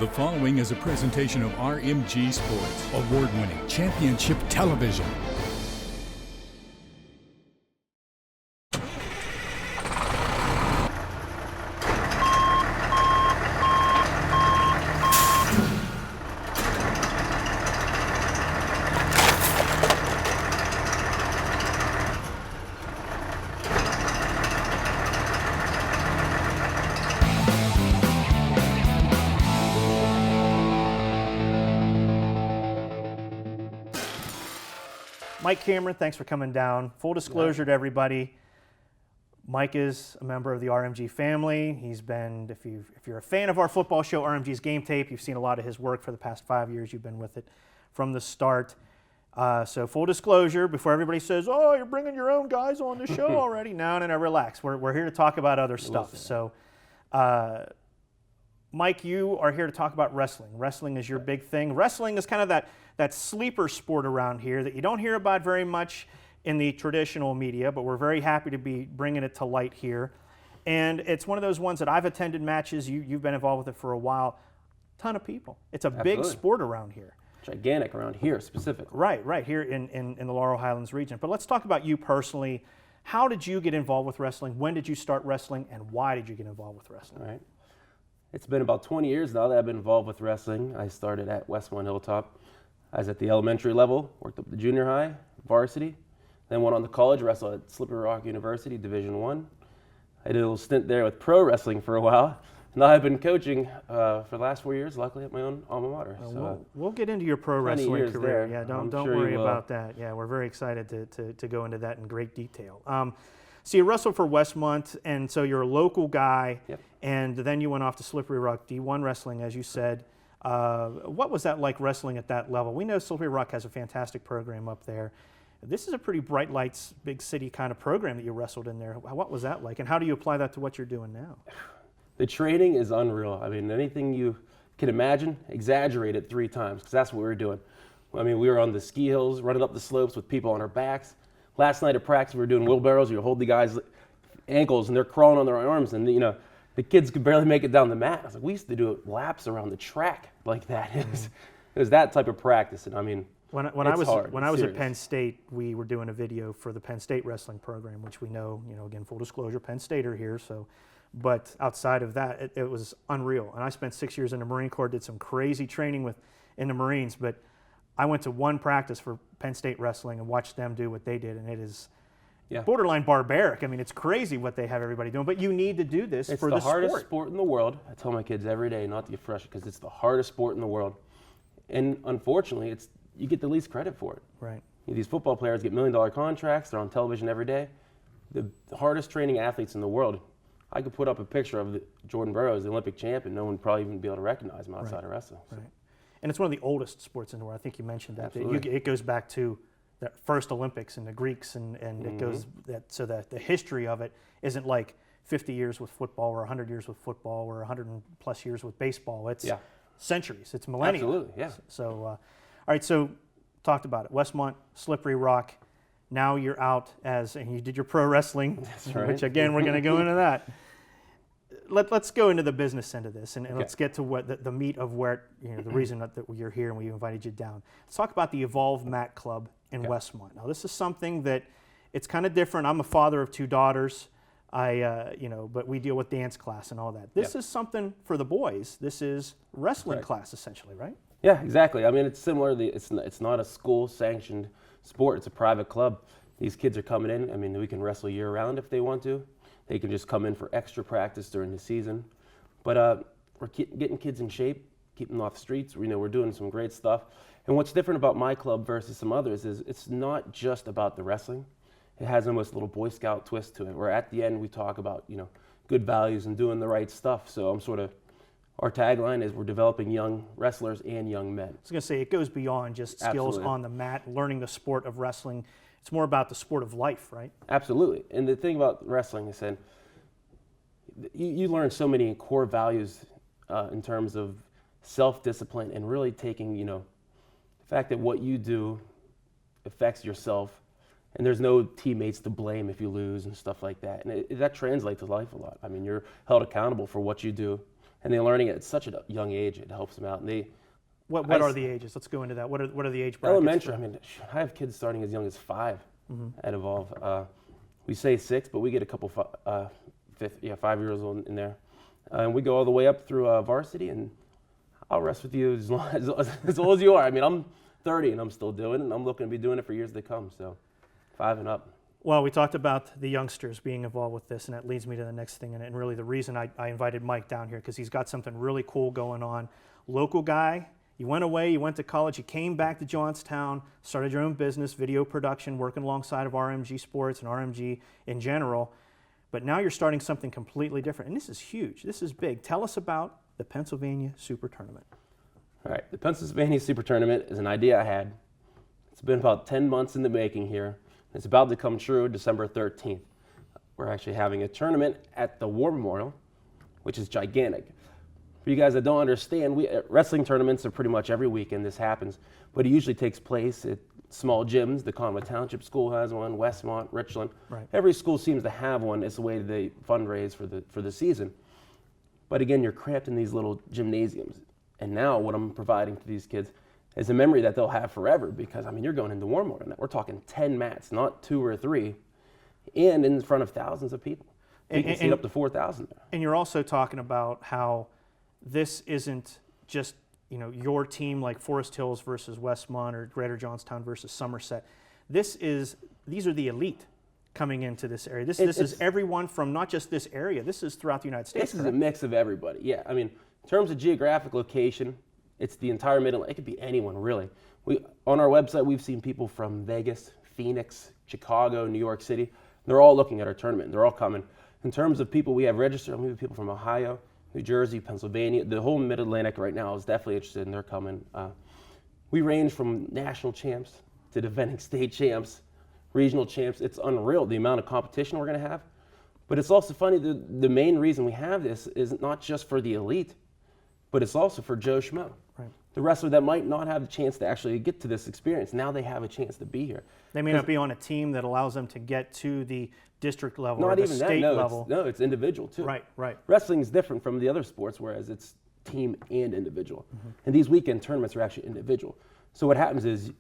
The following is a presentation of RMG Sports, award-winning championship television. Mike Cameron, thanks for coming down. Full disclosure to everybody, Mike is a member of the RMG family. He's been, if you're a fan of our football show, RMG's Game Tape, you've seen a lot of his work for the past 5 years. You've been with it from the start. So full disclosure, before everybody says, oh, you're bringing your own guys on the show already. No, relax. We're here to talk about other stuff. So, Mike, you are here to talk about wrestling. Wrestling is your big thing. Wrestling is kind of that sleeper sport around here that you don't hear about very much in the traditional media, but we're very happy to be bringing it to light here. And it's one of those ones that I've attended matches. You've been involved with it for a while. Ton of people. It's a big sport around here. Gigantic around here specifically. Right here in the Laurel Highlands region. But let's talk about you personally. How did you get involved with wrestling? When did you start wrestling, and why did you get involved with wrestling? All right. It's been about 20 years now that I've been involved with wrestling. I started at West One Hilltop. I was at the elementary level, worked up to junior high, varsity, then went on to college, wrestled at Slippery Rock University, Division I. I did a little stint there with pro wrestling for a while. Now I've been coaching for the last 4 years, luckily at my own alma mater. We'll get into your pro wrestling career. Yeah, don't sure worry about that. Yeah, we're very excited to go into that in great detail. So you wrestled for Westmont, and so you're a local guy, and then you went off to Slippery Rock D1 Wrestling, as you said. What was that like wrestling at that level? We know Slippery Rock has a fantastic program up there. This is a pretty bright lights, big city kind of program that you wrestled in there. What was that like, and how do you apply that to what you're doing now? The training is unreal. I mean, anything you can imagine, exaggerate it 3 times, because that's what we were doing. I mean, we were on the ski hills, running up the slopes with people on our backs. Last night at practice, we were doing wheelbarrows. You hold the guys' ankles, and they're crawling on their arms, and the kids could barely make it down the mat. I was like, we used to do laps around the track like that. It was that type of practice, and I mean, when I was at Penn State, we were doing a video for the Penn State wrestling program, which we know, again, full disclosure, Penn State are here. So, but outside of that, it was unreal. And I spent 6 years in the Marine Corps, did some crazy training in the Marines, but I went to one practice for Penn State wrestling and watched them do what they did, and it is borderline barbaric. I mean, it's crazy what they have everybody doing, but you need to do this for the sport. It's the hardest sport in the world. I tell my kids every day not to get frustrated because it's the hardest sport in the world. And unfortunately, you get the least credit for it. Right. These football players get $1 million contracts. They're on television every day. The hardest training athletes in the world, I could put up a picture of Jordan Burroughs, the Olympic champion. No one would probably even be able to recognize him outside of wrestling. So. Right. And it's one of the oldest sports in the world. I think you mentioned that. Absolutely. It goes back to the first Olympics and the Greeks, and it goes so that the history of it isn't like 50 years with football or 100 years with football or 100 plus years with baseball. It's centuries. It's millennia. Absolutely, yeah. So, all right, so talked about it. Westmont, Slippery Rock. Now you're out and you did your pro wrestling, That's right. which again, we're going to go into that. Let's go into the business end of this, and let's get to what the meat of where the reason that you're here and we invited you down. Let's talk about the Evolve Mat Club in Westmont. Now, this is something that it's kind of different. I'm a father of 2 daughters. But we deal with dance class and all that. This is something for the boys. This is wrestling class essentially, right? Yeah, exactly. I mean, it's similar. It's not a school-sanctioned sport. It's a private club. These kids are coming in. I mean, we can wrestle year-round if they want to. They can just come in for extra practice during the season. But we're getting kids in shape, keeping them off the streets. We're doing some great stuff. And what's different about my club versus some others is it's not just about the wrestling. It has almost a little Boy Scout twist to it, where at the end we talk about, good values and doing the right stuff. So our tagline is we're developing young wrestlers and young men. I was going to say, it goes beyond just skills on the mat, learning the sport of wrestling. It's more about the sport of life, right? Absolutely. And the thing about wrestling is that you learn so many core values in terms of self-discipline and really taking, the fact that what you do affects yourself, and there's no teammates to blame if you lose and stuff like that. And that translates to life a lot. I mean, you're held accountable for what you do, and they're learning it at such a young age. It helps them out. And What are the ages? Let's go into that. What are the age brackets? Elementary. I mean, I have kids starting as young as 5 at Evolve. We say 6, but we get a couple 5 years old in there, and we go all the way up through varsity. And I'll rest with you as old as you are. I mean, I'm 30 and I'm still doing it, and I'm looking to be doing it for years to come. So 5 and up. Well, we talked about the youngsters being involved with this, and that leads me to the next thing. And really the reason I invited Mike down here, because he's got something really cool going on. Local guy, you went away, you went to college, you came back to Johnstown, started your own business, video production, working alongside of RMG Sports and RMG in general. But now you're starting something completely different, and this is huge. This is big. Tell us about the Pennsylvania Super Tournament. All right, the Pennsylvania Super Tournament is an idea I had. It's been about 10 months in the making here. It's about to come true December 13th. We're actually having a tournament at the War Memorial, which is gigantic. For you guys that don't understand, wrestling tournaments are pretty much every weekend this happens, but it usually takes place at small gyms. The Conway Township School has one, Westmont, Richland. Right. Every school seems to have one. It's the way they fundraise for the season. But again, you're cramped in these little gymnasiums. And now what I'm providing to these kids is a memory that they'll have forever, because I mean, you're going into War Memorial. We're talking 10 mats, not 2 or 3, and in front of thousands of people. You can seat up to 4,000 there. And you're also talking about how this isn't just, you know, your team like Forest Hills versus Westmont or Greater Johnstown versus Somerset. These are the elite coming into this area. This is everyone from not just this area. This is throughout the United States. This is a mix of everybody. Yeah, I mean, in terms of geographic location, it's the entire Mid-Atlantic. It could be anyone, really. On our website, we've seen people from Vegas, Phoenix, Chicago, New York City. They're all looking at our tournament. They're all coming. In terms of people we have registered, we have people from Ohio, New Jersey, Pennsylvania. The whole Mid-Atlantic right now is definitely interested, and they're coming. We range from national champs to defending state champs, regional champs. It's unreal, the amount of competition we're going to have. But it's also funny, the main reason we have this is not just for the elite, but it's also for Joe Schmo. Right. The wrestler that might not have the chance to actually get to this experience, now they have a chance to be here. They may not be on a team that allows them to get to the district level Not or the even state that, level. It's individual too. Right. Wrestling is different from the other sports, whereas it's team and individual. And these weekend tournaments are actually individual. So what happens is,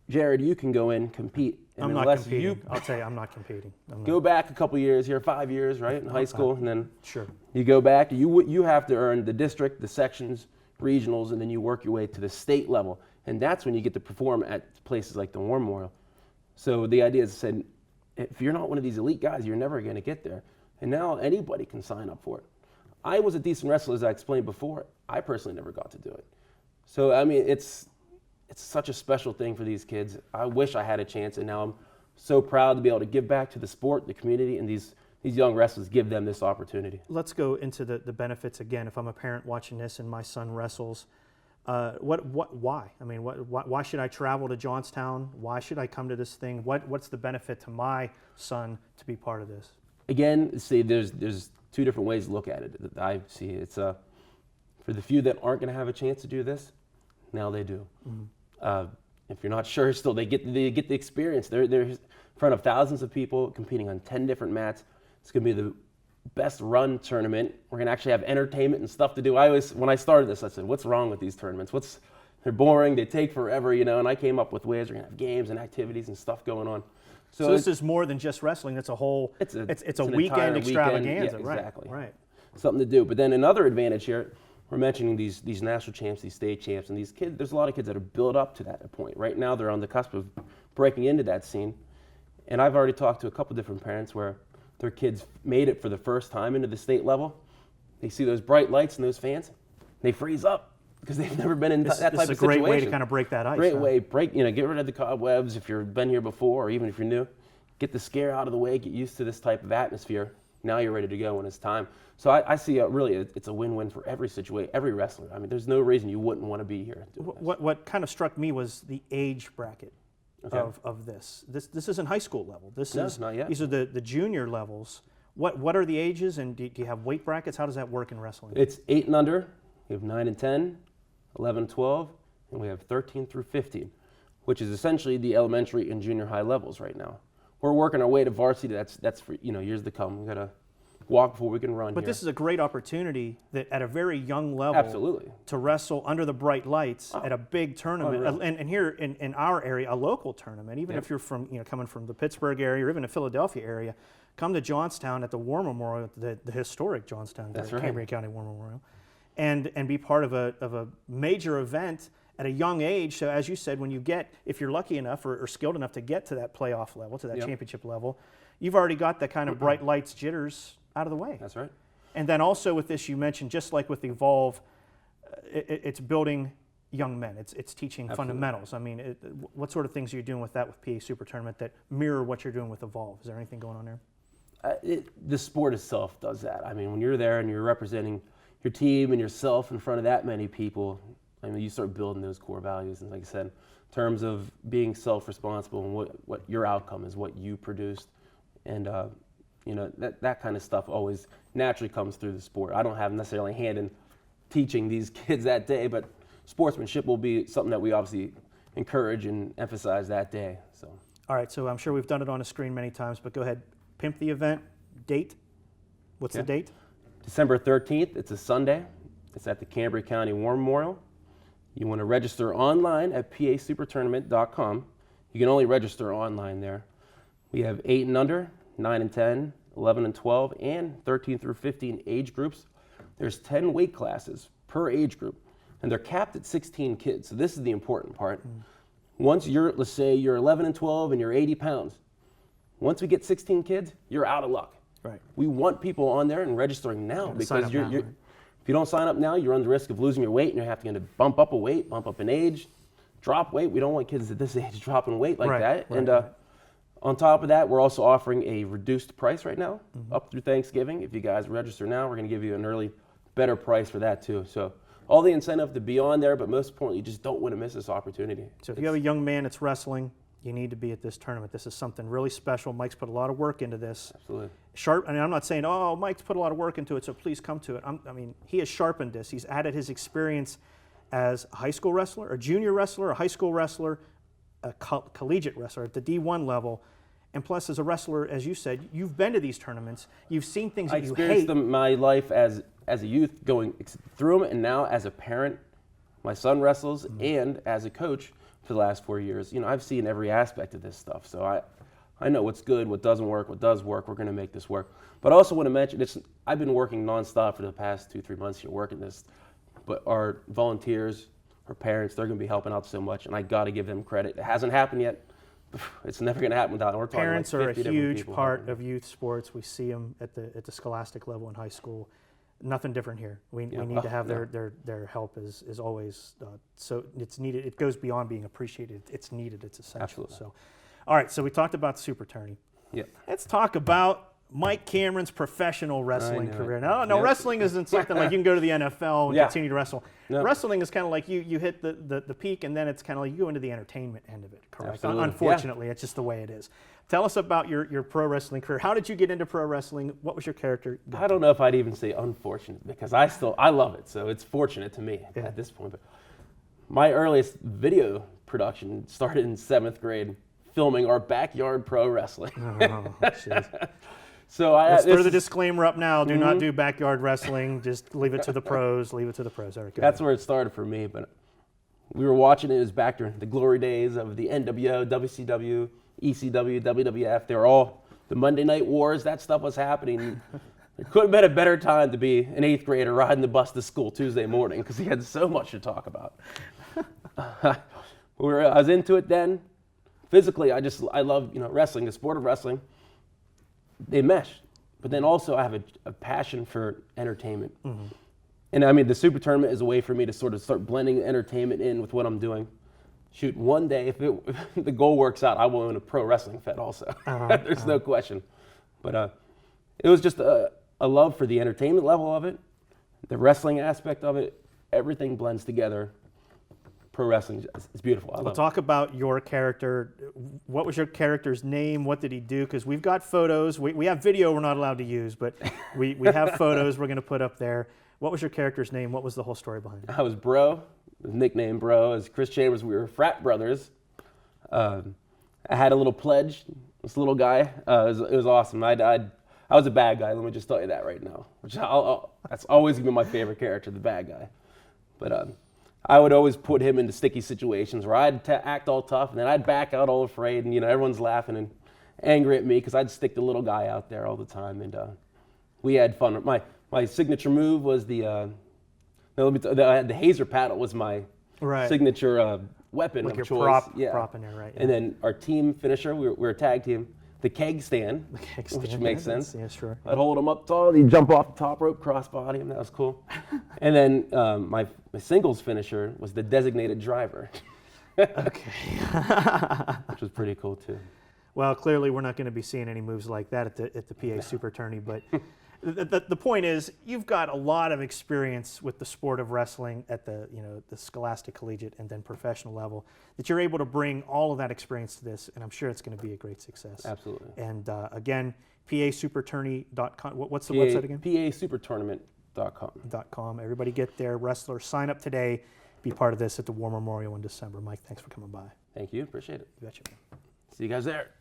Jared, you can go in, compete. And I'm not unless competing. I'll tell you, I'm not competing. Go back a couple years here, 5 years, right, in high school, and then Sure. you go back. You have to earn the district, the sections, regionals, and then you work your way to the state level. And that's when you get to perform at places like the War Memorial. So the idea is said, if you're not one of these elite guys, you're never going to get there. And now anybody can sign up for it. I was a decent wrestler, as I explained before. I personally never got to do it. So, I mean, it's such a special thing for these kids. I wish I had a chance, and now I'm so proud to be able to give back to the sport, the community, and these young wrestlers, give them this opportunity. Let's go into the benefits again. If I'm a parent watching this and my son wrestles, why? I mean, why should I travel to Johnstown? Why should I come to this thing? What's the benefit to my son to be part of this? Again, see, there's 2 different ways to look at it. I see it's for the few that aren't going to have a chance to do this, now they do. If you're not sure, still they get the experience. They're in front of thousands of people competing on 10 different mats. It's going to be the best run tournament. We're going to actually have entertainment and stuff to do. When I started this, I said, what's wrong with these tournaments? They're boring, they take forever, and I came up with ways. We're going to have games and activities and stuff going on. So this is more than just wrestling. It's a whole. It's a weekend extravaganza. Yeah, exactly. Right. Something to do. But then another advantage here, we're mentioning these national champs, these state champs, and these kids. There's a lot of kids that are built up to that point. Right now, they're on the cusp of breaking into that scene. And I've already talked to a couple different parents where their kids made it for the first time into the state level. They see those bright lights and those fans, they freeze up because they've never been in that type of situation. This is a great way to kind of break that ice. Great way, get rid of the cobwebs if you've been here before, or even if you're new. Get the scare out of the way, get used to this type of atmosphere. Now you're ready to go when it's time. So I see it's a win-win for every situation, every wrestler. I mean, there's no reason you wouldn't want to be here. What kind of struck me was the age bracket of this. This isn't high school level. Not yet. These are the junior levels. What are the ages, and do you have weight brackets? How does that work in wrestling? It's 8 and under. We have 9 and 10, 11 and 12, and we have 13 through 15, which is essentially the elementary and junior high levels right now. We're working our way to varsity. That's for years to come. We walk before we can run. But here. this is a great opportunity that at a very young level Absolutely. to wrestle under the bright lights at a big tournament. Unreal. And here in our area, a local tournament, even if you're from, coming from the Pittsburgh area or even the Philadelphia area, come to Johnstown at the War Memorial, the historic Johnstown, That's right. Cambrian County War Memorial, and be part of a major event at a young age. So as you said, if you're lucky enough or skilled enough to get to that playoff level, to that championship level, you've already got that kind of bright lights jitters out of the way. That's right. And then also with this, you mentioned, just like with Evolve, it's building young men. It's teaching fundamentals. I mean, what sort of things are you doing with that with PA Super Tournament that mirror what you're doing with Evolve? Is there anything going on there? The sport itself does that. I mean, when you're there and you're representing your team and yourself in front of that many people, I mean, you start building those core values. And like I said, in terms of being self-responsible and what your outcome is, what you produced, and that kind of stuff always naturally comes through the sport. I don't have necessarily a hand in teaching these kids that day, but sportsmanship will be something that we obviously encourage and emphasize that day. So. All right, so I'm sure we've done it on a screen many times, but go ahead, pimp the event, date. What's the date? December 13th, it's a Sunday. It's at the Cambrian County War Memorial. You want to register online at pasupertournament.com. You can only register online there. We have 8 and under, 9 and 10, 11 and 12, and 13 through 15 age groups. There's 10 weight classes per age group, and they're capped at 16 kids. So this is the important part. Once let's say you're 11 and 12 and you're 80 pounds. Once we get 16 kids, you're out of luck. Right. We want people on there and registering now because you're if you don't sign up now, you run the risk of losing your weight, and you have to bump up a weight, bump up in age, drop weight. We don't want kids at this age dropping weight like that. Right, and on top of that, we're also offering a reduced price right now, up through Thanksgiving. If you guys register now, we're going to give you an early, better price for that too. So all the incentive to be on there, but most importantly, you just don't want to miss this opportunity. So if you have a young man that's wrestling, you need to be at this tournament. This is something really special. Mike's put a lot of work into this. Absolutely. And I'm not saying, oh, Mike's put a lot of work into it, so please come to it. I mean, he has sharpened this. He's added his experience as a high school wrestler, a junior wrestler, a high school wrestler, a collegiate wrestler at the D1 level. And plus, as a wrestler, as you said, you've been to these tournaments. You've seen things that you hate. I experienced my life as a youth going through them, and now as a parent, my son wrestles, and as a coach for the last 4 years. I've seen every aspect of this stuff. So I know what's good, what doesn't work, what does work. We're going to make this work. But I also want to mention, I've been working nonstop for the past 2-3 months here working this. But our volunteers, our parents, they're going to be helping out so much, and I got to give them credit. It hasn't happened yet. It's never going to happen without. We're talking Parents like are a 50 different huge people part of youth sports. We see them at the scholastic level in high school. Nothing different here. We need to have their help is always so it's needed. It goes beyond being appreciated. It's needed. It's essential. Absolutely. So, all right. So we talked about Super Tourney. Yep. Let's talk about Mike Cameron's professional wrestling career. No, Yep. Wrestling isn't something like you can go to the NFL and Yeah. continue to wrestle. No. Wrestling is kind of like you hit the peak, and then it's kind of like you go into the entertainment end of it, correct? Absolutely. Unfortunately, it's just the way it is. Tell us about your pro wrestling career. How did you get into pro wrestling? What was your character? I don't know if I'd even say unfortunate, because I love it, so it's fortunate to me at this point. But my earliest video production started in 7th grade, filming our backyard pro wrestling. Oh, jeez. So Let's throw the disclaimer up now. Do not do backyard wrestling. Just leave it to the pros. Leave it to the pros. All right, go That's ahead. where it started for me. But we were watching it. It was back during the glory days of the NWO, WCW, ECW, WWF. They were all the Monday Night Wars. That stuff was happening. There couldn't have been a better time to be an 8th grader riding the bus to school Tuesday morning, because he had so much to talk about. I was into it then. Physically, I love wrestling, the sport of wrestling. They mesh, but then also I have a passion for entertainment. And I mean, the Super Tournament is a way for me to sort of start blending entertainment in with what I'm doing. Shoot, one day, if the goal works out, I will own a pro wrestling fed also. There's no question. But it was just a love for the entertainment level of it, the wrestling aspect of it. Everything blends together. Pro wrestling is beautiful. We'll talk about your character. What was your character's name? What did he do? Because we've got photos. We have video we're not allowed to use, but we have photos we're going to put up there. What was your character's name? What was the whole story behind it? I was Bro, nickname Bro. As Chris Chambers, we were frat brothers. I had a little pledge, this little guy. It was awesome. I'd I was a bad guy. Let me just tell you that right now. Which that's always gonna be my favorite character, the bad guy. But I would always put him into sticky situations where I'd act all tough, and then I'd back out all afraid, and everyone's laughing and angry at me because I'd stick the little guy out there all the time, and we had fun. My signature move was the Hazer paddle was my signature weapon like of your choice. prop in there, right? And then our team finisher, we were a tag team, the keg stand, which makes sense. Yeah, sure. I'd hold him up tall, he'd jump off the top rope, crossbody him, that was cool. And then my singles finisher was the designated driver. Okay. Which was pretty cool too. Well, clearly we're not going to be seeing any moves like that at the PA Super Tourney, but the point is you've got a lot of experience with the sport of wrestling at the scholastic, collegiate, and then professional level that you're able to bring all of that experience to this, and I'm sure it's going to be a great success. Absolutely. And again, PASupertourney.com. What's the website again? PASupertournament.com. Everybody get there. Wrestlers, sign up today. Be part of this at the War Memorial in December. Mike, thanks for coming by. Thank you. Appreciate it. You betcha. See you guys there.